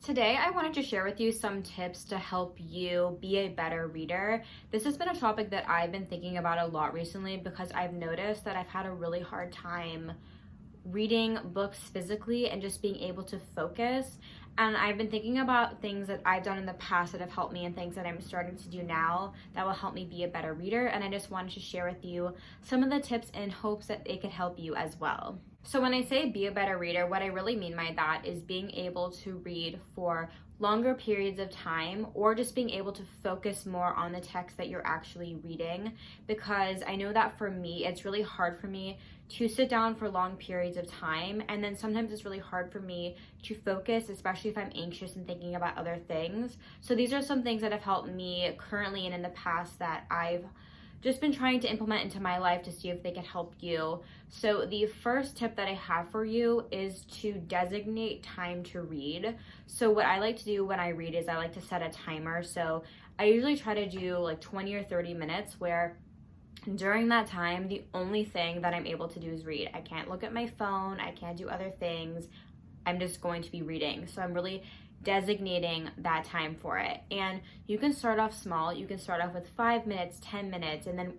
Today, I wanted to share with you some tips to help you be a better reader. This has been a topic that I've been thinking about a lot recently because I've noticed that I've had a really hard time reading books physically and just being able to focus. And I've been thinking about things that I've done in the past that have helped me and things that I'm starting to do now that will help me be a better reader. And I just wanted to share with you some of the tips in hopes that it could help you as well. So when I say be a better reader, what I really mean by that is being able to read for longer periods of time or just being able to focus more on the text that you're actually reading. Because I know that for me, it's really hard for me to sit down for long periods of time, and then sometimes it's really hard for me to focus, especially if I'm anxious and thinking about other things. So these are some things that have helped me currently and in the past that I've just been trying to implement into my life to see if they could help you. So the first tip that I have for you is to designate time to read. So what I like to do when I read is I like to set a timer. So I usually try to do like 20 or 30 minutes where during that time, the only thing that I'm able to do is read. I can't look at my phone. I can't do other things. I'm just going to be reading. So I'm really designating that time for it. And you can start off small. You can start off with 5 minutes, 10 minutes, and then,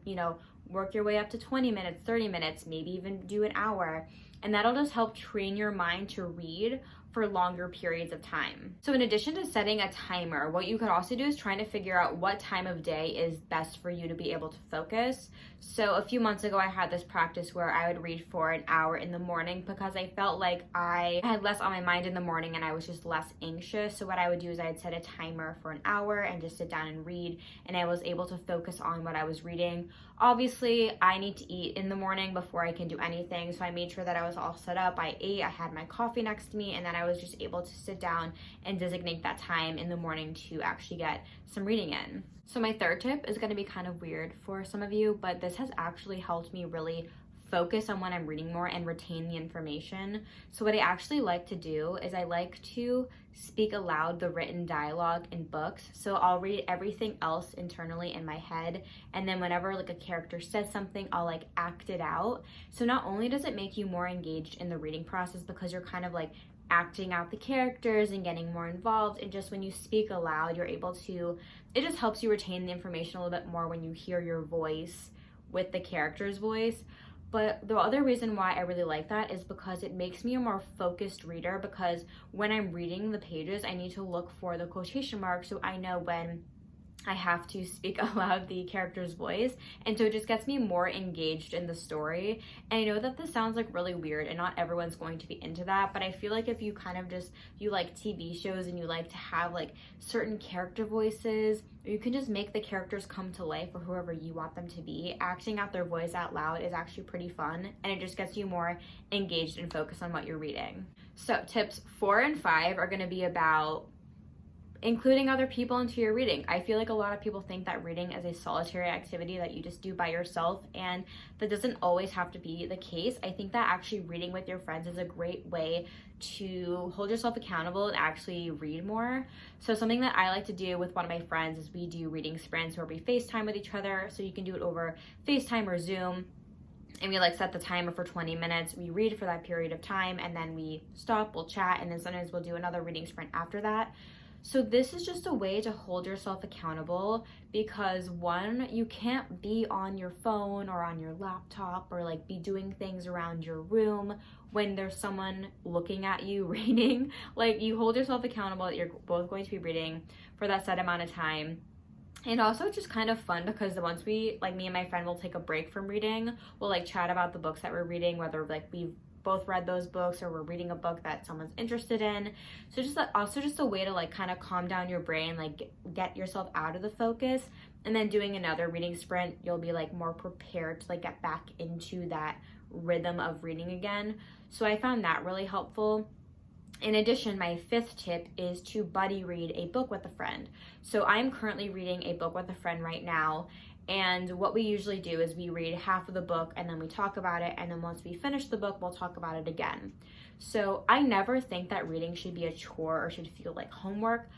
work your way up to 20 minutes, 30 minutes, maybe even do an hour. And that'll just help train your mind to read for longer periods of time. So in addition to setting a timer, what you could also do is trying to figure out what time of day is best for you to be able to focus. So a few months ago, I had this practice where I would read for an hour in the morning because I felt like I had less on my mind in the morning and I was just less anxious. So what I would do is I'd set a timer for an hour and just sit down and read, and I was able to focus on what I was reading. Obviously, I need to eat in the morning before I can do anything, so I made sure that I was all set up. I ate, I had my coffee next to me, and then I was just able to sit down and designate that time in the morning to actually get some reading in. So my third tip is going to be kind of weird for some of you, but this has actually helped me really focus on when I'm reading more and retain the information. So what I actually like to do is I like to speak aloud the written dialogue in books. So I'll read everything else internally in my head, and then whenever like a character says something, I'll like act it out. So not only does it make you more engaged in the reading process because you're kind of like acting out the characters and getting more involved, and just when you speak aloud, you're able to, it just helps you retain the information a little bit more when you hear your voice with the character's voice. But the other reason why I really like that is because it makes me a more focused reader, because when I'm reading the pages, I need to look for the quotation marks so I know when I have to speak aloud the character's voice. And so it just gets me more engaged in the story. And I know that this sounds like really weird and not everyone's going to be into that, but I feel like if you kind of just, you like TV shows and you like to have like certain character voices, you can just make the characters come to life for whoever you want them to be. Acting out their voice out loud is actually pretty fun, and it just gets you more engaged and focused on what you're reading. So tips 4 and 5 are going to be about including other people into your reading. I feel like a lot of people think that reading is a solitary activity that you just do by yourself, and that doesn't always have to be the case. I think that actually reading with your friends is a great way to hold yourself accountable and actually read more. So something that I like to do with one of my friends is we do reading sprints where we FaceTime with each other. So you can do it over FaceTime or Zoom. And we like set the timer for 20 minutes. We read for that period of time, and then we stop, we'll chat, and then sometimes we'll do another reading sprint after that. So this is just a way to hold yourself accountable, because one, you can't be on your phone or on your laptop or like be doing things around your room when there's someone looking at you reading. Like, you hold yourself accountable that you're both going to be reading for that set amount of time. And also it's just kind of fun because once we, like me and my friend will take a break from reading, we'll like chat about the books that we're reading, whether like we've both read those books or we're reading a book that someone's interested in. So just also just a way to like kind of calm down your brain, like get yourself out of the focus, and then doing another reading sprint, you'll be like more prepared to like get back into that rhythm of reading again. So I found that really helpful. In addition, my 5th tip is to buddy read a book with a friend. So I'm currently reading a book with a friend right now, and what we usually do is we read half of the book and then we talk about it, and then once we finish the book, we'll talk about it again. So I never think that reading should be a chore or should feel like homework,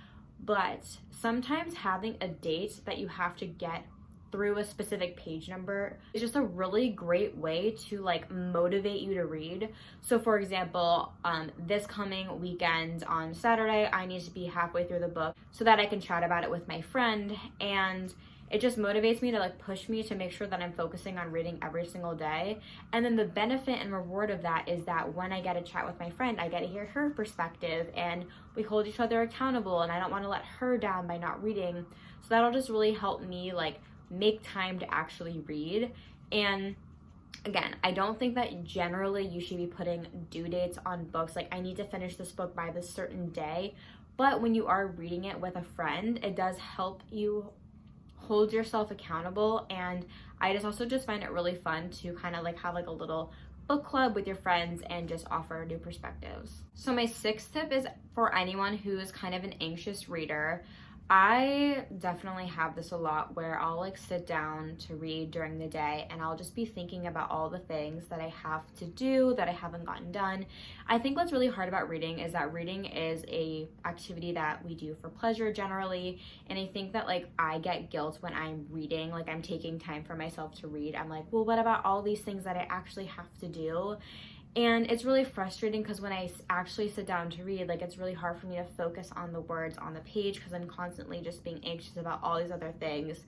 but sometimes having a date that you have to get through a specific page number is just a really great way to like motivate you to read. So for example, this coming weekend on Saturday, I need to be halfway through the book so that I can chat about it with my friend, and it just motivates me to like push me to make sure that I'm focusing on reading every single day. And then the benefit and reward of that is that when I get to chat with my friend, I get to hear her perspective and we hold each other accountable, and I don't want to let her down by not reading. So that'll just really help me like make time to actually read. And again, I don't think that generally you should be putting due dates on books. Like, I need to finish this book by this certain day. But when you are reading it with a friend, it does help you hold yourself accountable. And I just also just find it really fun to kind of like have like a little book club with your friends and just offer new perspectives. So my sixth tip is for anyone who is kind of an anxious reader. I definitely have this a lot where I'll like sit down to read during the day and I'll just be thinking about all the things that I have to do that I haven't gotten done. I think what's really hard about reading is that reading is a activity that we do for pleasure generally, and I think that like I get guilt when I'm reading, like I'm taking time for myself to read. I'm like, well, what about all these things that I actually have to do? And it's really frustrating because when I actually sit down to read, like it's really hard for me to focus on the words on the page because I'm constantly just being anxious about all these other things.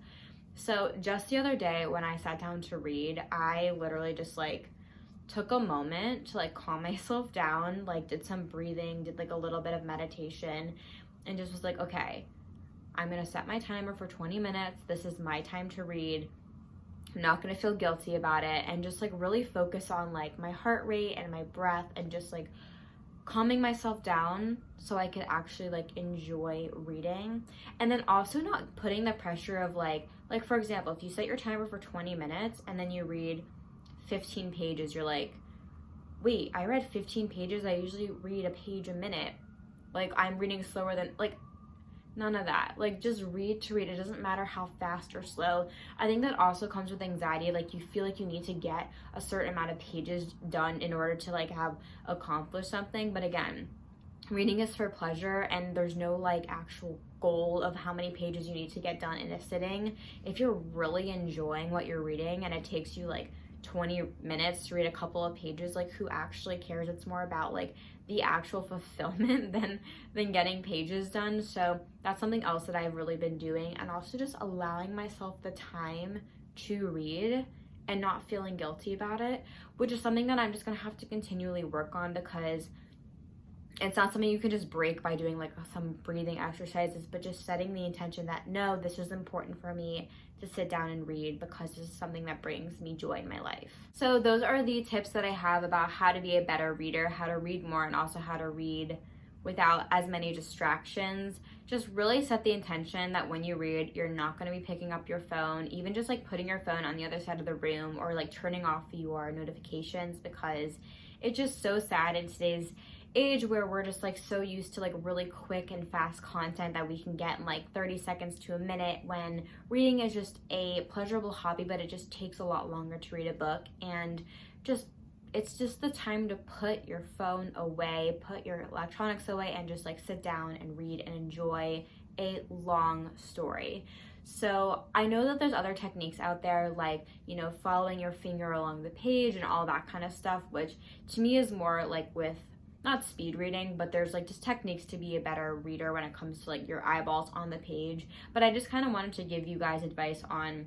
So just the other day when I sat down to read, I literally just like took a moment to like calm myself down, like did some breathing, did like a little bit of meditation, and just was like, okay, I'm gonna set my timer for 20 minutes. This is my time to read. I'm not gonna feel guilty about it, and just like really focus on like my heart rate and my breath and just like calming myself down so I could actually like enjoy reading. And then also not putting the pressure of like for example, if you set your timer for 20 minutes and then you read 15 pages, you're like, wait, I read 15 pages? I usually read a page a minute. Like I'm reading slower than, like, none of that. Like just read to read. It doesn't matter how fast or slow. I think that also comes with anxiety. Like you feel like you need to get a certain amount of pages done in order to like have accomplished something. But again, reading is for pleasure, and there's no like actual goal of how many pages you need to get done in a sitting. If you're really enjoying what you're reading and it takes you like 20 minutes to read a couple of pages, like who actually cares? It's more about like the actual fulfillment than getting pages done. So that's something else that I've really been doing, and also just allowing myself the time to read and not feeling guilty about it, which is something that I'm just gonna have to continually work on, because it's not something you can just break by doing like some breathing exercises, but just setting the intention that no, this is important for me to sit down and read because this is something that brings me joy in my life. So those are the tips that I have about how to be a better reader, how to read more, and also how to read without as many distractions. Just really set the intention that when you read, you're not going to be picking up your phone, even just like putting your phone on the other side of the room, or like turning off your notifications, because it's just so sad in today's age where we're just like so used to like really quick and fast content that we can get in like 30 seconds to a minute, when reading is just a pleasurable hobby, but it just takes a lot longer to read a book. And just it's just the time to put your phone away, put your electronics away, and just like sit down and read and enjoy a long story. So I know that there's other techniques out there, like, you know, following your finger along the page and all that kind of stuff, which to me is more like with not speed reading, but there's like just techniques to be a better reader when it comes to like your eyeballs on the page. But I just kind of wanted to give you guys advice on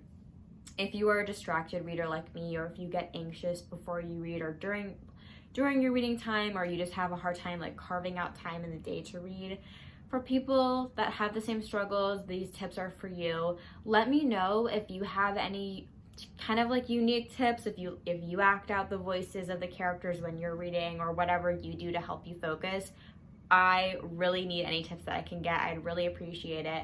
if you are a distracted reader like me, or if you get anxious before you read or during your reading time, or you just have a hard time like carving out time in the day to read. For people that have the same struggles, these tips are for you. Let me know if you have any kind of like unique tips, if you act out the voices of the characters when you're reading, or whatever you do to help you focus. I really need any tips that I can get. I'd really appreciate it.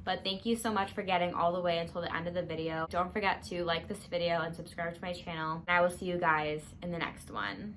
But thank you so much for getting all the way until the end of the video. Don't forget to like this video and subscribe to my channel. And I will see you guys in the next one.